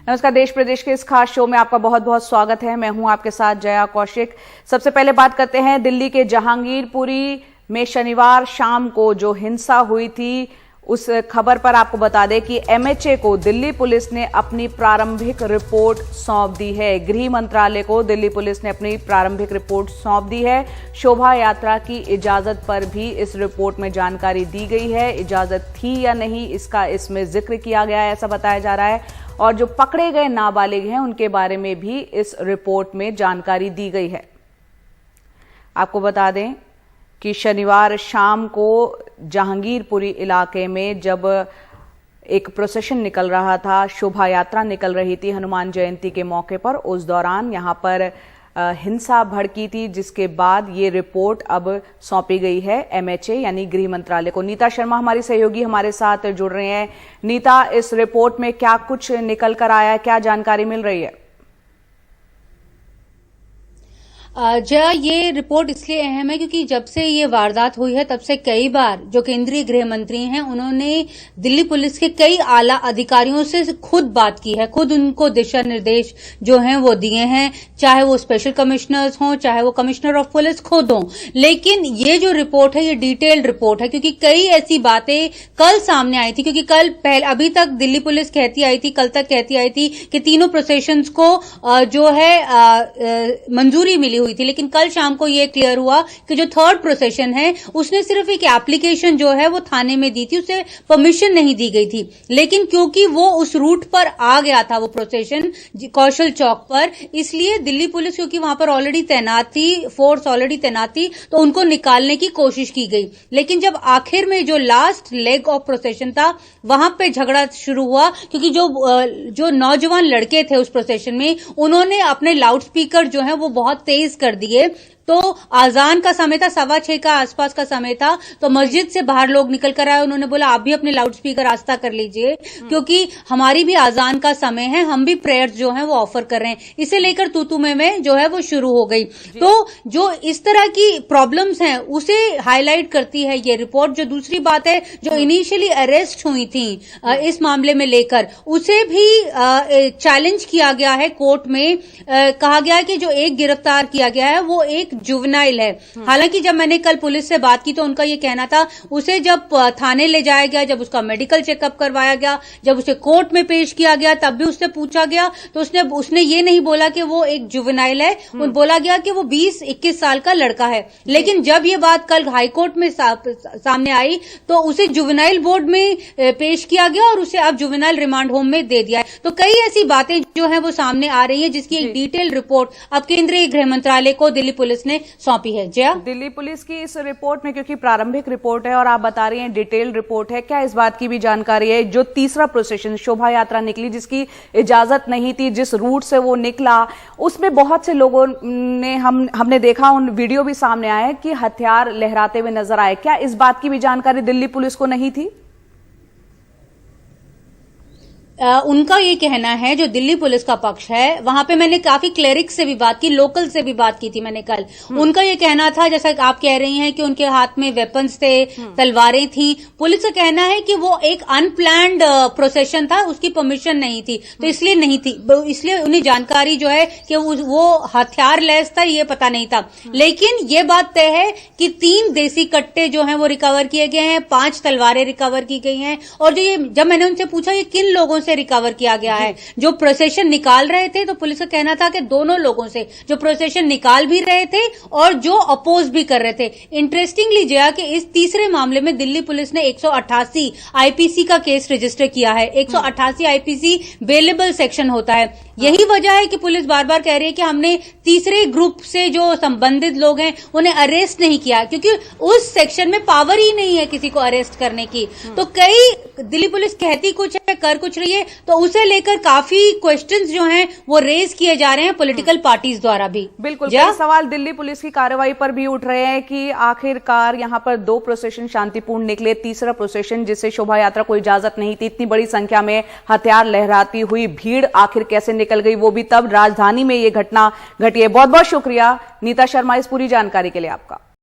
नमस्कार, देश प्रदेश के इस खास शो में आपका बहुत बहुत स्वागत है। मैं हूं आपके साथ जया कौशिक। सबसे पहले बात करते हैं दिल्ली के जहांगीरपुरी में शनिवार शाम को जो हिंसा हुई थी उस खबर पर आपको बता दें कि एमएचए को दिल्ली पुलिस ने अपनी प्रारंभिक रिपोर्ट सौंप दी है। गृह मंत्रालय को दिल्ली पुलिस ने अपनी प्रारंभिक रिपोर्ट सौंप दी है। शोभा यात्रा की इजाजत पर भी इस रिपोर्ट में जानकारी दी गई है। इजाजत थी या नहीं इसका इसमें जिक्र किया गया है, ऐसा बताया जा रहा है। और जो पकड़े गए नाबालिग हैं उनके बारे में भी इस रिपोर्ट में जानकारी दी गई है। आपको बता दें कि शनिवार शाम को जहांगीरपुरी इलाके में जब एक प्रोसेशन निकल रहा था, शोभा यात्रा निकल रही थी हनुमान जयंती के मौके पर, उस दौरान यहां पर हिंसा भड़की थी, जिसके बाद ये रिपोर्ट अब सौंपी गई है एमएचए यानी गृह मंत्रालय को। नीता शर्मा हमारी सहयोगी हमारे साथ जुड़ रहे हैं। नीता, इस रिपोर्ट में क्या कुछ निकल कर आया है, क्या जानकारी मिल रही है? जया, ये रिपोर्ट इसलिए अहम है क्योंकि जब से ये वारदात हुई है तब से कई बार जो केंद्रीय गृह मंत्री हैं उन्होंने दिल्ली पुलिस के कई आला अधिकारियों से खुद बात की है, खुद उनको दिशा निर्देश जो हैं वो दिए हैं, चाहे वो स्पेशल कमिश्नर्स हों, चाहे वो कमिश्नर ऑफ पुलिस खुद हों। लेकिन ये जो रिपोर्ट है ये डिटेल्ड रिपोर्ट है क्योंकि कई ऐसी बातें कल सामने आई थी। क्योंकि कल अभी तक दिल्ली पुलिस कहती आई थी, कल तक कहती आई थी कि तीनों प्रोसेशंस को जो है मंजूरी मिली हुई थी, लेकिन कल शाम को यह क्लियर हुआ कि जो थर्ड प्रोसेशन है उसने सिर्फ एक एप्लीकेशन जो है वो थाने में दी थी, उसे परमिशन नहीं दी गई थी। लेकिन क्योंकि वो उस रूट पर आ गया था वो प्रोसेशन कौशल चौक पर, इसलिए दिल्ली पुलिस क्योंकि वहां पर ऑलरेडी तैनात थी, फोर्स ऑलरेडी तैनात थी, तो उनको निकालने की कोशिश की गई। लेकिन जब आखिर में जो लास्ट लेग ऑफ प्रोसेशन था वहां पे झगड़ा शुरू हुआ क्योंकि जो नौजवान लड़के थे उस प्रोसेशन में उन्होंने अपने लाउड स्पीकर जो है वो बहुत तेज कर दिए। तो आजान का समय था, 6:15 का आसपास का समय था, तो मस्जिद से बाहर लोग निकल कर आए। उन्होंने बोला आप भी अपने लाउड स्पीकर आस्था कर लीजिए क्योंकि हमारी भी आजान का समय है, हम भी प्रेयर्स जो है वो ऑफर कर रहे हैं। इसे लेकर तू में जो है वो शुरू हो गई। तो जो इस तरह की प्रॉब्लम्स हैं उसे हाईलाइट करती है ये रिपोर्ट। जो दूसरी बात है, जो इनिशियली अरेस्ट हुई थी इस मामले में लेकर, उसे भी चैलेंज किया गया है कोर्ट में। कहा गया है कि जो एक गिरफ्तार किया गया है वो एक जुवेनाइल है। हालांकि जब मैंने कल पुलिस से बात की तो उनका यह कहना था उसे जब थाने ले जाया गया, जब उसका मेडिकल चेकअप करवाया गया, जब उसे कोर्ट में पेश किया गया, तब भी उससे पूछा गया तो उसने ये नहीं बोला कि वो एक जुवेनाइल है, बोला गया कि वो 20-21 साल का लड़का है। लेकिन जब ये बात कल हाईकोर्ट में सामने आई तो उसे जुवेनाइल बोर्ड में पेश किया गया और उसे अब जुवेनाइल रिमांड होम में दे दिया है। तो कई ऐसी बातें जो है वो सामने आ रही है जिसकी एक डिटेल रिपोर्ट अब केंद्रीय गृह मंत्रालय को दिल्ली पुलिस ने सौंपी है। जया, दिल्ली पुलिस की इस रिपोर्ट में, क्योंकि प्रारंभिक रिपोर्ट है और आप बता रही हैं डिटेल्ड रिपोर्ट है, क्या इस बात की भी जानकारी है जो तीसरा प्रोसेशन शोभा यात्रा निकली जिसकी इजाजत नहीं थी, जिस रूट से वो निकला, उसमें बहुत से लोगों ने हमने देखा, उन वीडियो भी सामने आए कि हथियार लहराते हुए नजर आए। क्या इस बात की भी जानकारी दिल्ली पुलिस को नहीं थी? उनका ये कहना है, जो दिल्ली पुलिस का पक्ष है, वहां पे मैंने काफी क्लेरिक्स से भी बात की, लोकल से भी बात की थी मैंने कल। उनका ये कहना था, जैसा आप कह रही हैं कि उनके हाथ में वेपन्स थे, तलवारें थी। पुलिस का कहना है कि वो एक अनप्लान्ड प्रोसेशन था, उसकी परमिशन नहीं थी, तो इसलिए नहीं थी, इसलिए उन्हें जानकारी जो है कि वो हथियार लैस था ये पता नहीं था। लेकिन ये बात तय है कि 3 देसी कट्टे जो है वो रिकवर किए गए हैं, 5 तलवारें रिकवर की गई हैं। और जब मैंने उनसे पूछा ये किन लोगों से रिकवर किया गया है, जो प्रोसेशन निकाल रहे थे, तो पुलिस का कहना था कि दोनों लोगों से, जो प्रोसेशन निकाल भी रहे थे और जो अपोज भी कर रहे थे। इंटरेस्टिंगली जया कि इस तीसरे मामले में दिल्ली पुलिस ने 188 आईपीसी का केस रजिस्टर किया है। 188 आईपीसी बेलेबल सेक्शन होता है। यही वजह है कि पुलिस बार बार कह रही है कि हमने तीसरे ग्रुप से जो संबंधित लोग हैं उन्हें अरेस्ट नहीं किया क्योंकि उस सेक्शन में पावर ही नहीं है किसी को अरेस्ट करने की। तो कई दिल्ली पुलिस कहती कुछ है, कर कुछ रही है, तो उसे लेकर काफी क्वेश्चंस जो हैं वो रेज किए जा रहे हैं पॉलिटिकल पार्टीज द्वारा भी। बिल्कुल, कई सवाल दिल्ली पुलिस की कार्रवाई पर भी उठ रहे हैं कि आखिरकार यहां पर 2 प्रोसेशन शांतिपूर्ण निकले, तीसरा प्रोसेशन जिसे शोभा यात्रा को इजाजत नहीं थी, इतनी बड़ी संख्या में हथियार लहराती हुई भीड़ आखिर कैसे निकल गई, वो भी तब राजधानी में ये घटना घटी है। बहुत बहुत शुक्रिया नीता शर्मा इस पूरी जानकारी के लिए आपका।